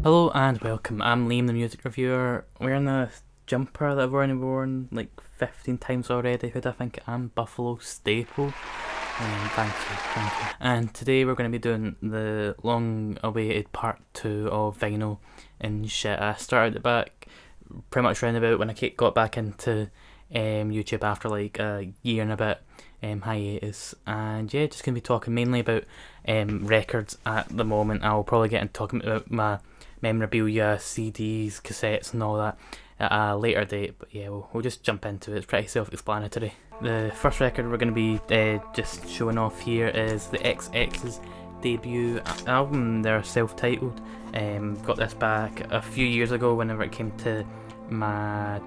Hello and welcome. I'm Liam, the music reviewer. Wearing a jumper that I've already worn like 15 times already. Who'd I think I'm Buffalo staple. Thank you. And today we're going to be doing the long-awaited part 2 of vinyl and shit. I started it back pretty much round about when I got back into YouTube after like a year and a bit hiatus, and yeah, just going to be talking mainly about records at the moment. I'll probably get into talking about my memorabilia, CDs, cassettes and all that at a later date, but yeah, we'll just jump into it. It's pretty self-explanatory. The first record we're going to be just showing off here is the XX's debut album. They're self-titled. Got this back a few years ago whenever it came to my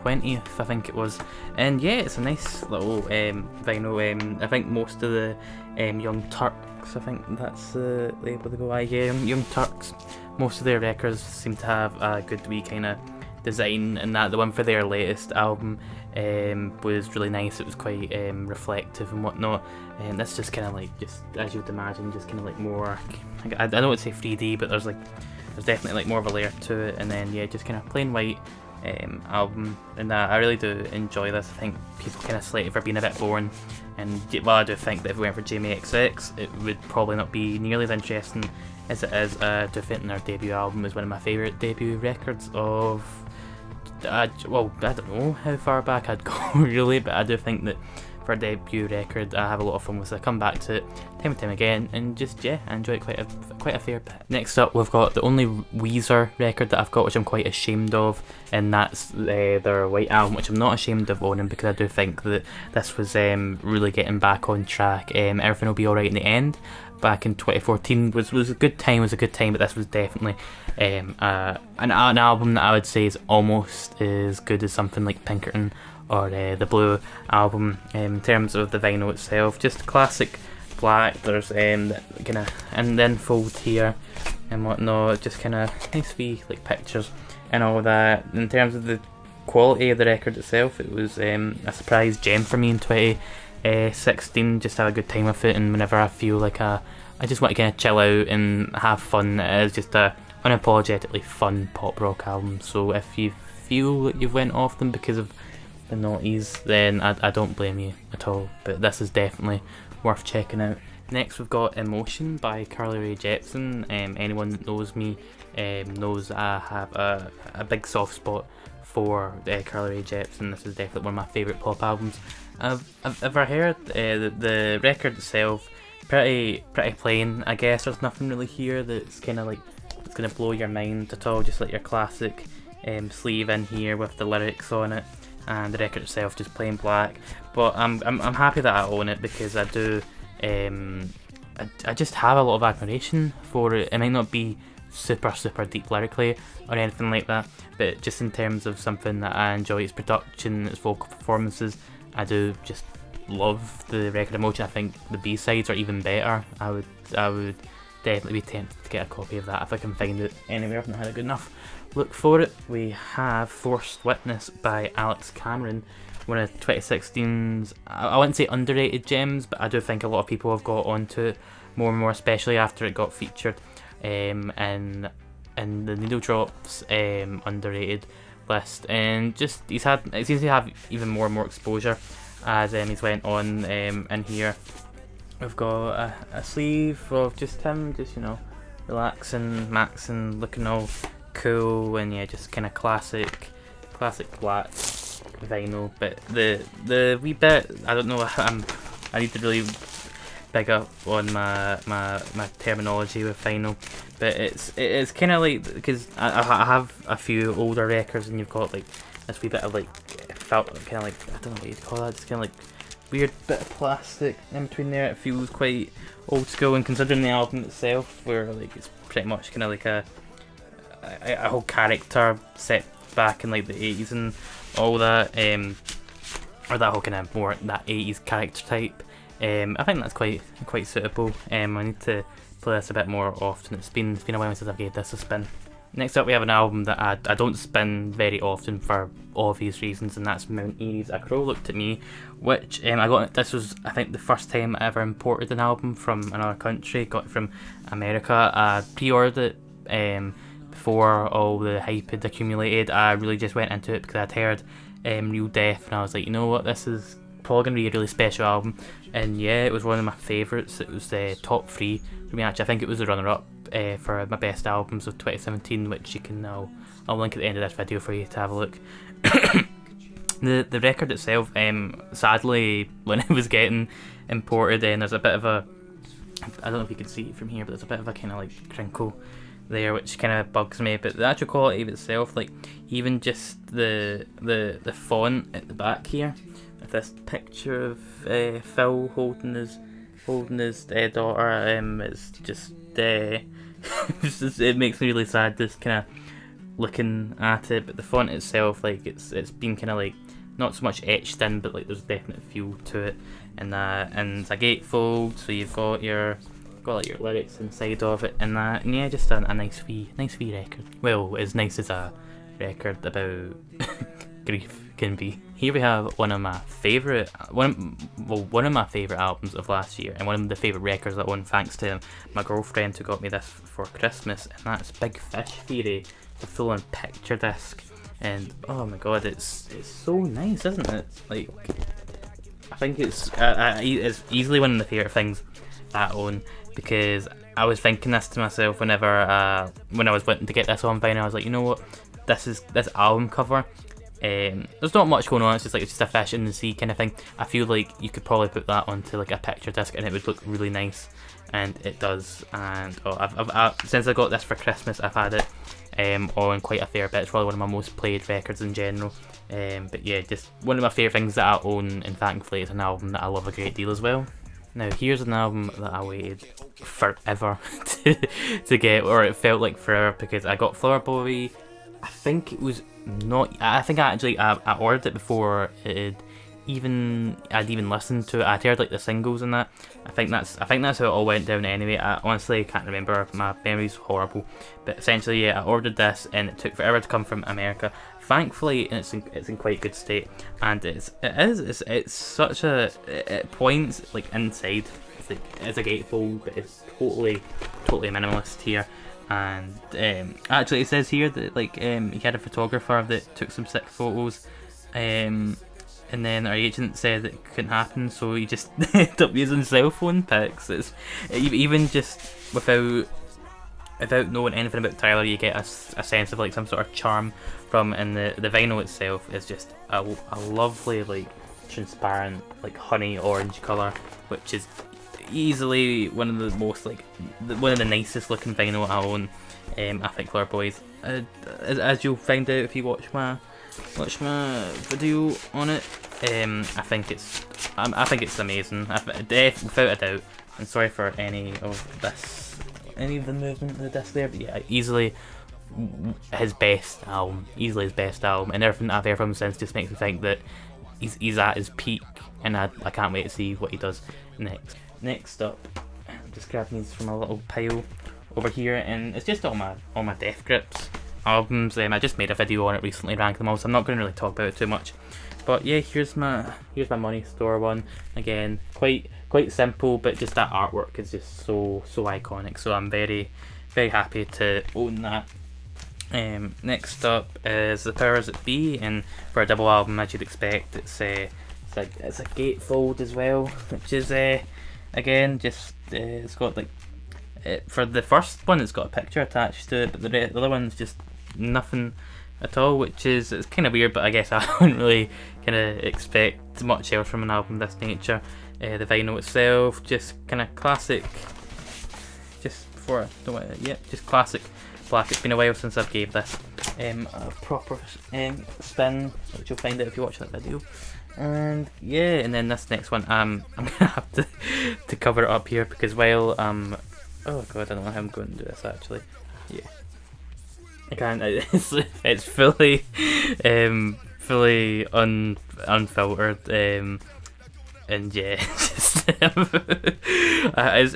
20th, I think it was, and yeah, it's a nice little vinyl. I think most of the Young Turks, I think that's the label they go by, yeah, Young Turks, most of their records seem to have a good wee kind of design, and that the one for their latest album was really nice. It was quite reflective and whatnot, and that's just kind of like, just as you would imagine, just kind of like more, I don't want to say 3D, but there's definitely like more of a layer to it, and then yeah, just kind of plain white album, and I really do enjoy this. I think people kind of slate it for being a bit boring, and while I do think that if we went for Jamie XX, it would probably not be nearly as interesting as it is. I do think their debut album is one of my favourite debut records of, well, I don't know how far back I'd go really, but I do think that for a debut record I have a lot of fun with it. I come back to it time and time again, and just yeah, I enjoy it quite a fair bit. Next up we've got the only Weezer record that I've got, which I'm quite ashamed of, and that's their White Album, which I'm not ashamed of owning because I do think that this was really getting back on track. Everything Will Be Alright in the End back in 2014 was a good time, but this was definitely an album that I would say is almost as good as something like Pinkerton or the Blue Album. In terms of the vinyl itself, just classic black. There's kind of and then fold here and whatnot, just kind of nice wee like pictures and all that. In terms of the quality of the record itself, it was a surprise gem for me in 2016. Just had a good time with it, and whenever I feel like I just want to kind of chill out and have fun, it is just a unapologetically fun pop rock album. So if you feel that you've went off them because of the noughties, then I don't blame you at all, but this is definitely worth checking out. Next we've got Emotion by Carly Rae Jepsen. Anyone that knows me knows I have a big soft spot for Carly Rae Jepsen. This is definitely one of my favourite pop albums I've ever heard. The record itself, pretty plain, I guess. There's nothing really here that's kind of like it's gonna blow your mind at all. Just like your classic sleeve in here with the lyrics on it, and the record itself just plain black. But I'm happy that I own it because I do I just have a lot of admiration for it. It might not be super deep lyrically or anything like that, but just in terms of something that I enjoy, its production, its vocal performances, I do just love the record. Emotion. I think the B-sides are even better. I would definitely be tempted to get a copy of that if I can find it anywhere. I've not had a good enough look for it. We have Forced Witness by Alex Cameron, one of 2016's, I wouldn't say underrated gems, but I do think a lot of people have got onto it more and more, especially after it got featured in the Needle Drops underrated list, and just it seems to have even more and more exposure as he's went on. In here we've got a sleeve of just him, just, you know, relaxing, maxing, looking all cool, and yeah, just kind of classic black vinyl. But the wee bit, I don't know, I need to really big up on my terminology with vinyl, but it's kind of like, because I have a few older records, and you've got like this wee bit of like felt kind of like, I don't know what you'd call that, just kind of like weird bit of plastic in between there. It feels quite old school, and considering the album itself, where like it's pretty much kind of like a whole character set back in like the 80s and all that, or that whole kind of more that 80s character type. I think that's quite suitable. I need to play this a bit more often. It's been a while since I've gave this a spin. Next up we have an album that I don't spin very often for obvious reasons, and that's Mount Eerie's A Crow Looked at Me, which this was, I think, the first time I ever imported an album from another country. Got it from America. I pre-ordered it before all the hype had accumulated, I really just went into it because I'd heard Real Death, and I was like, you know what, this is probably going to be a really special album. And yeah, it was one of my favourites. It was top 3 for me, actually. I think it was the runner-up for my best albums of 2017, which you can now, I'll link at the end of this video for you to have a look. The record itself, sadly, when it was getting imported, there's a bit of a, I don't know if you can see it from here, but there's a bit of a kind of like crinkle there, which kind of bugs me. But the actual quality of itself, like even just the font at the back here, with this picture of Phil holding his daughter, it's just it makes me really sad just kind of looking at it. But the font itself, like it's been kind of like not so much etched in, but like there's a definite feel to it, and it's a gatefold, so you've got your lyrics inside of it, and yeah, just a nice wee record. Well, as nice as a record about grief can be. Here we have one of my favourite albums of last year, and one of the favourite records I own thanks to my girlfriend who got me this for Christmas, and that's Big Fish Theory, the full-on picture disc. And oh my god, it's so nice, isn't it? Like, I think it's easily one of the favourite things I own, because I was thinking this to myself whenever when I was wanting to get this on vinyl. I was like, you know what, this album cover, there's not much going on, it's just a fish in the sea kind of thing. I feel like you could probably put that onto like a picture disc and it would look really nice, and it does. And I've since I got this for Christmas, I've had it on quite a fair bit. It's probably one of my most played records in general. But yeah, just one of my favourite things that I own, and thankfully it's an album that I love a great deal as well. Now here's an album that I waited forever to get, or it felt like forever, because I got Flower Boy. I think it was not. I think I ordered it before I'd even listened to it. I'd heard like the singles and that. I think that's how it all went down anyway. I honestly can't remember. My memory's horrible. But essentially, yeah, I ordered this and it took forever to come from America. Thankfully, and it's in quite good state, and it's such a, it points like inside. It's a gatefold, but it's totally minimalist here. And actually, it says here that like he had a photographer that took some sick photos, and then our agent said that it couldn't happen, so he just ended up using cell phone pics. It's even just without knowing anything about Tyler, you get a sense of like some sort of charm from, and the vinyl itself is just a lovely like transparent like honey orange colour, which is easily one of the most like one of the nicest looking vinyl I own. I think Flower Boys, as you'll find out if you watch my video on it, I think it's amazing, without a doubt. And sorry for any of the movement of the disc there, but yeah, easily his best album, and everything I've heard from him since just makes me think that he's at his peak, and I can't wait to see what he does next. Next up, I'm just grabbing these from a little pile over here, and it's just all my Death Grips albums. I just made a video on it recently, ranking them all, so I'm not going to really talk about it too much. But yeah, here's my Money Store one. Again, quite simple, but just that artwork is just so iconic. So I'm very happy to own that. Next up is The Powers That Be, and for a double album, as you'd expect, it's a gatefold as well, which is again just it's got like for the first one, it's got a picture attached to it, but the other one's just nothing at all, which is, it's kind of weird, but I guess I wouldn't really kind of expect much else from an album of this nature. The vinyl itself, just kind of classic, just classic black. It's been a while since I've gave this a proper spin, which you'll find out if you watch that video. And yeah, and then this next one, I'm gonna have to cover it up here, because while oh god, I don't know how I'm going to do this actually. Yeah, I can't. It's fully unfiltered, and yeah,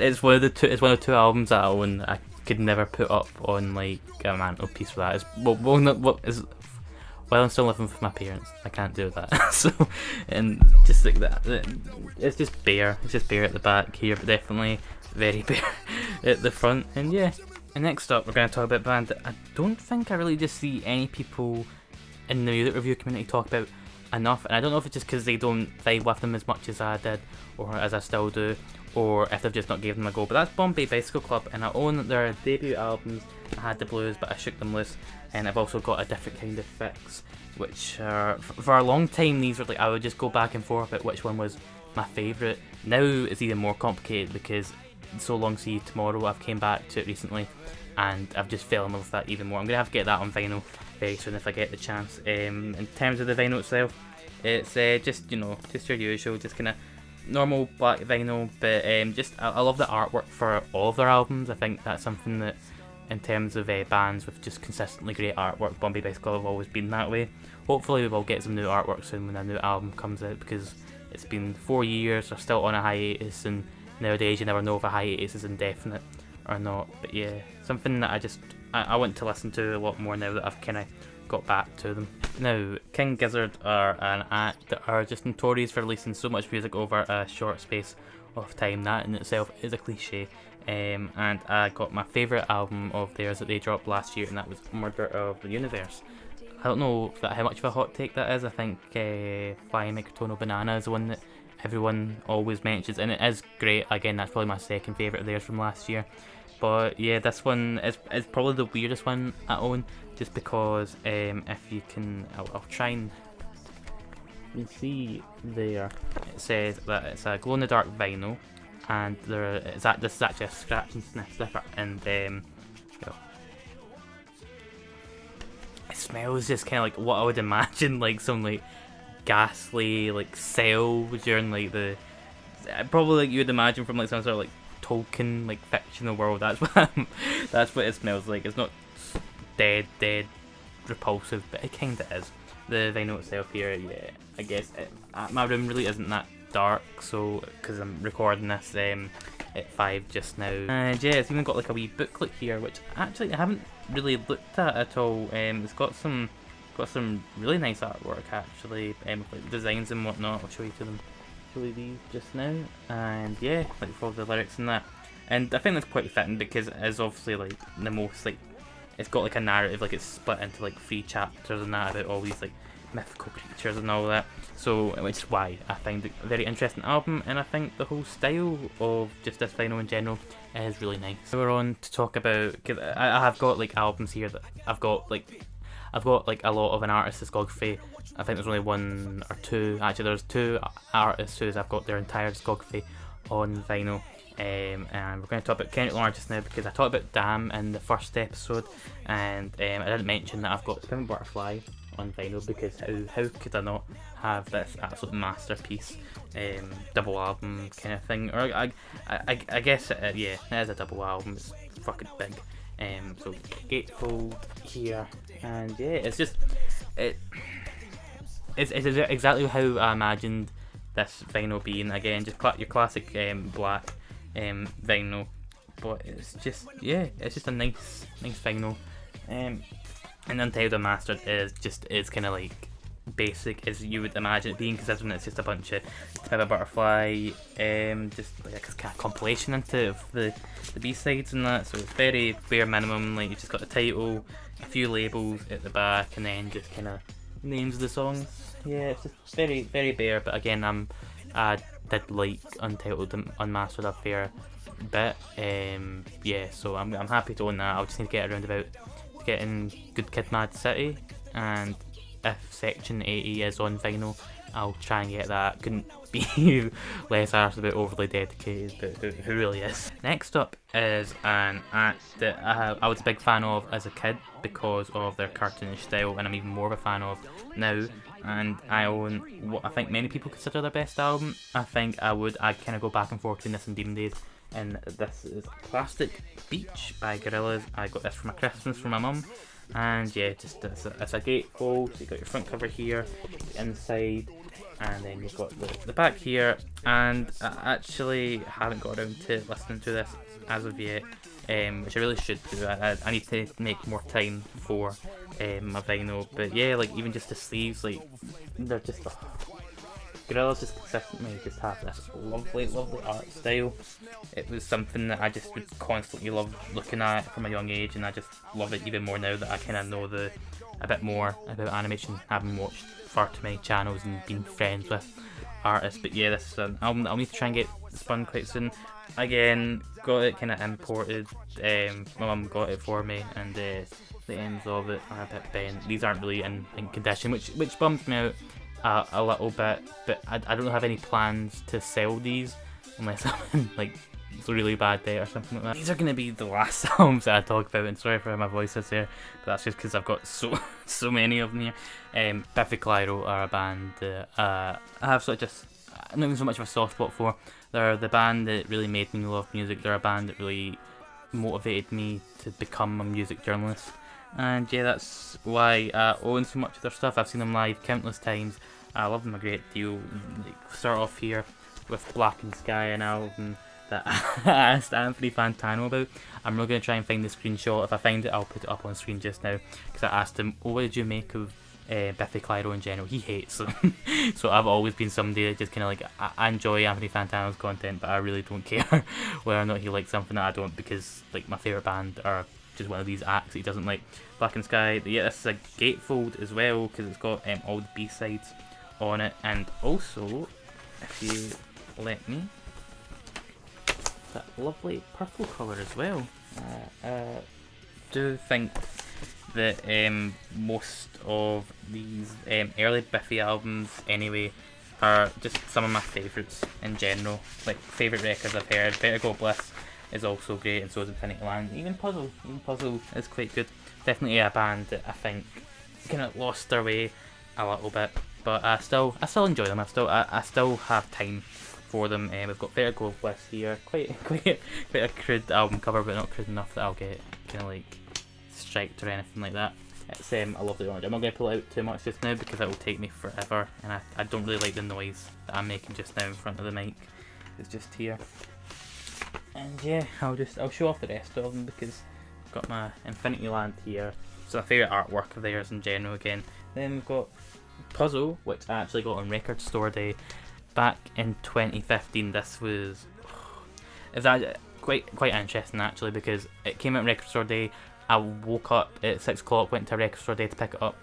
it's one of two albums that I own. I could never put up on like a mantelpiece for that. While I'm still living with my parents, I can't do that. So, and just like that, it's just bare. It's just bare at the back here, but definitely very bare at the front. And yeah, And next up, we're going to talk about a band that I don't think I really just see any people in the music review community talk about enough, and I don't know if it's just because they don't vibe with them as much as I did, or as I still do, or if they've just not given them a go, but that's Bombay Bicycle Club, and I own their debut albums. I had the blues, but I shook them loose, and I've also got A Different Kind of Fix, which for a long time these were like, I would just go back and forth about which one was my favourite. Now it's even more complicated because So Long See You Tomorrow, I've came back to it recently, and I've just fell in love with that even more. I'm going to have to get that on vinyl very soon if I get the chance. In terms of the vinyl itself, it's just, you know, just your usual, just kind of normal black vinyl, but I love the artwork for all of their albums. I think that's something that, in terms of bands with just consistently great artwork, Bombay Bicycle have always been that way. Hopefully we will get some new artwork soon when a new album comes out, because it's been 4 years, they're still on a hiatus, and nowadays you never know if a hiatus is indefinite or not. But yeah, something that I want to listen to a lot more now that I've kind of got back to them. Now, King Gizzard are an act that are just notorious for releasing so much music over a short space of time. That in itself is a cliche. And I got my favourite album of theirs that they dropped last year, and that was Murder of the Universe. I don't know how much of a hot take that is. I think Flying Microtonal Banana is the one that everyone always mentions, and it is great. Again, that's probably my second favourite of theirs from last year. But yeah, this one is probably the weirdest one I own, just because if you can, I'll try and you can see there, it says that it's a glow-in-the-dark vinyl, and this is actually a scratch and sniff sticker, and you know, it smells just kind of like what I would imagine like some like ghastly like cell during like the probably like you would imagine from like some sort of like Tolkien like fictional world. That's what it smells like. It's not dead repulsive, but it kind of is. The vinyl itself here, yeah, I guess my room really isn't that dark, so because I'm recording this at 5 just now, and yeah, it's even got like a wee booklet here, which actually I haven't really looked at all. It's got some really nice artwork actually, with like designs and whatnot. I'll show you these just now, and yeah, like for all the lyrics and that, and I think that's quite fitting because it is obviously like the most like, it's got like a narrative, like it's split into like 3 chapters and that about all these like mythical creatures and all that, so which is why I find it a very interesting album, and I think the whole style of just this vinyl in general is really nice. So we're on to talk about, cause I have got like albums here that I've got like a lot of an artist's discography. I think there's only 1 or 2, actually there's 2 artists whose I've got their entire discography on vinyl. And we're going to talk about Kendrick Lamar just now because I talked about Damn in the first episode, and I didn't mention that I've got Pimp Butterfly on vinyl because how could I not have this absolute masterpiece double album kind of thing, or I guess yeah, it is a double album, it's fucking big. So gatefold here, and yeah, it's just it's exactly how I imagined this vinyl being. Again, just your classic black vinyl, but it's just, yeah, it's just a nice vinyl. And Untitled Unmastered is kind of like basic as you would imagine it being, considering it's just a bunch of Type of Butterfly, just like a kind of compilation into the B-sides and that, so it's very bare minimum. Like, you've just got the title, a few labels at the back, and then just kind of names of the songs. Yeah, it's just very, very bare, but again, I did like Untitled Unmastered a fair bit. Yeah, so I'm happy to own that. I'll just need to get around about getting Good Kid, Mad City, and if Section 80 is on vinyl, I'll try and get that. Couldn't be less arsed about Overly Dedicated, but who really is. Next up is an act that I was a big fan of as a kid because of their cartoonish style, and I'm even more of a fan of now, and I own what I think many people consider their best album. I think I'd kind of go back and forth between this and Demon Days, and this is Plastic Beach by Gorillaz. I got this for my Christmas from my mum. And yeah, just it's a gatefold, so you've got your front cover here, the inside, and then you've got the back here. And I actually haven't got around to listening to this as of yet, which I really should do. I need to make more time for my vinyl. But yeah, like even just the sleeves, like they're just Gorillaz just consistently just have this lovely, lovely art style. It was something that I just would constantly love looking at from a young age, and I just love it even more now that I kind of know a bit more about animation, having watched far too many channels and been friends with artists. But yeah, this is an album that I'll need to try and get spun quite soon. Again, got it kind of imported. My mum got it for me, and the ends of it are a bit bent. These aren't really in condition, which bums me out a little bit. But I don't have any plans to sell these unless I'm in like really bad debt or something like that. These are going to be the last albums that I talk about, and sorry for how my voice is there, but that's just because I've got so many of them here. Biffy Clyro are a band that I have sort of just not even so much of a soft spot for. They're the band that really made me love music. They're a band that really motivated me to become a music journalist, and yeah, that's why I own so much of their stuff. I've seen them live countless times. I love them a great deal. Like, start off here with Blackened, an album that I asked Anthony Fantano about. I'm really going to try and find the screenshot. If I find it, I'll put it up on screen just now, because I asked him, what did you make of Biffy Clyro in general? He hates them. So I've always been somebody that just kind of like, I enjoy Anthony Fantano's content, but I really don't care whether or not he likes something that I don't, because like my favourite band are just one of these acts that he doesn't like. Blackened, yeah, this is a gatefold as well, because it's got all the B-sides on it, and also, if you let me, that lovely purple colour as well. I do think that most of these early Biffy albums anyway are just some of my favourites in general. Like favourite records I've heard. Vertigo, Bliss is also great, and so is Infinity Land. Even Puzzle is quite good. Definitely a band that I think kind of lost their way a little bit, but I still enjoy them. I still have time for them. We've got Vertigo, Bliss here. Quite a crude album cover, but not crude enough that I'll get kind of like striped or anything like that. It's a lovely orange. I'm not going to pull it out too much just now because it will take me forever, and I don't really like the noise that I'm making just now in front of the mic. It's just here. And yeah, I'll show off the rest of them, because I've got my Infinity Land here. It's my favourite artwork of theirs in general again. Then we've got Puzzle, which I actually got on Record Store Day back in 2015. This was quite interesting actually, because it came out on Record Store Day. I woke up at 6 o'clock, went to Record Store Day to pick it up.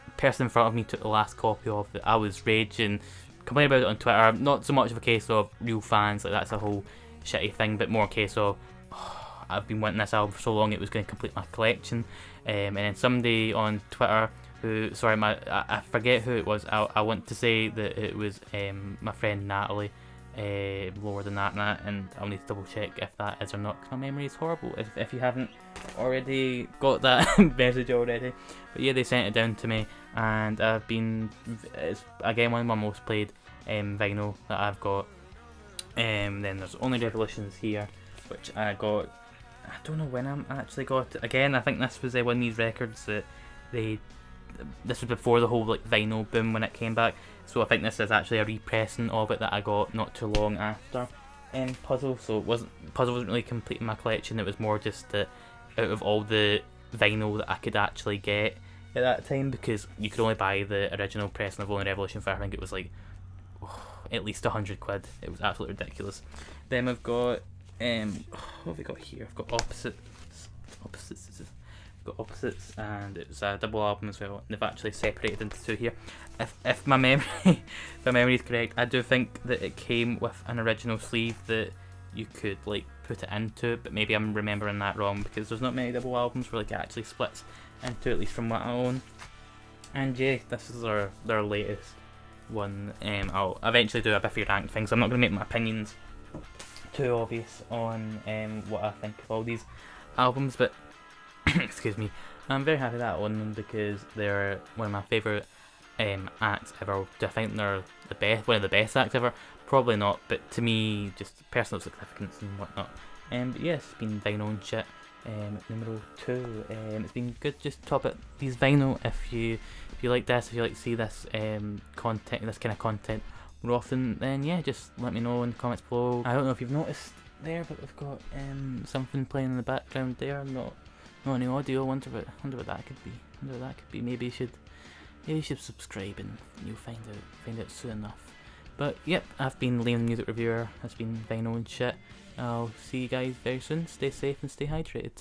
The person in front of me took the last copy of it. I was raging, complaining about it on Twitter. Not so much of a case of real fans, like that's a whole shitty thing, but more a case of I've been wanting this album for so long, it was going to complete my collection. And then somebody on Twitter who, sorry, I forget who it was. I want to say that it was my friend Natalie, lower than that, and I'll need to double check if that is or not, because my memory is horrible if you haven't already got that message already. But yeah, they sent it down to me, and it's again one of my most played vinyl that I've got. Then there's Only Revolutions here, which I got, I don't know when I actually got it. Again, I think this was one of these records that this was before the whole like vinyl boom when it came back, so I think this is actually a repressing of it that I got not too long after Puzzle. So Puzzle wasn't really completing my collection, it was more just that out of all the vinyl that I could actually get at that time, because you could only buy the original pressing of Only Revolution for, I think it was like at least 100 quid. It was absolutely ridiculous. Then we've got what have we got here? I've got Opposites, and it's a double album as well. They've actually separated into two here. If my memory is correct, I do think that it came with an original sleeve that you could like put it into, but maybe I'm remembering that wrong, because there's not many double albums where like it actually splits into, at least from what I own. And yeah, this is their latest one. I'll eventually do a Biffy rank thing, so I'm not going to make my opinions too obvious on what I think of all these albums, but excuse me, I'm very happy that I own them, because they're one of my favourite acts ever. Do I think they're one of the best acts ever? Probably not, but to me, just personal significance and whatnot. But yeah, it's been vinyl and shit. Number 2. It's been good just to talk about these vinyl. If you like this, if you like to see this content, this kind of content more often, then yeah, just let me know in the comments below. I don't know if you've noticed there, but we've got something playing in the background there. Not any audio. Wonder what that could be. Maybe you should subscribe, and you'll find out soon enough. But yep, I've been Liam the Music Reviewer, that's been Vinyl and shit. I'll see you guys very soon, stay safe and stay hydrated.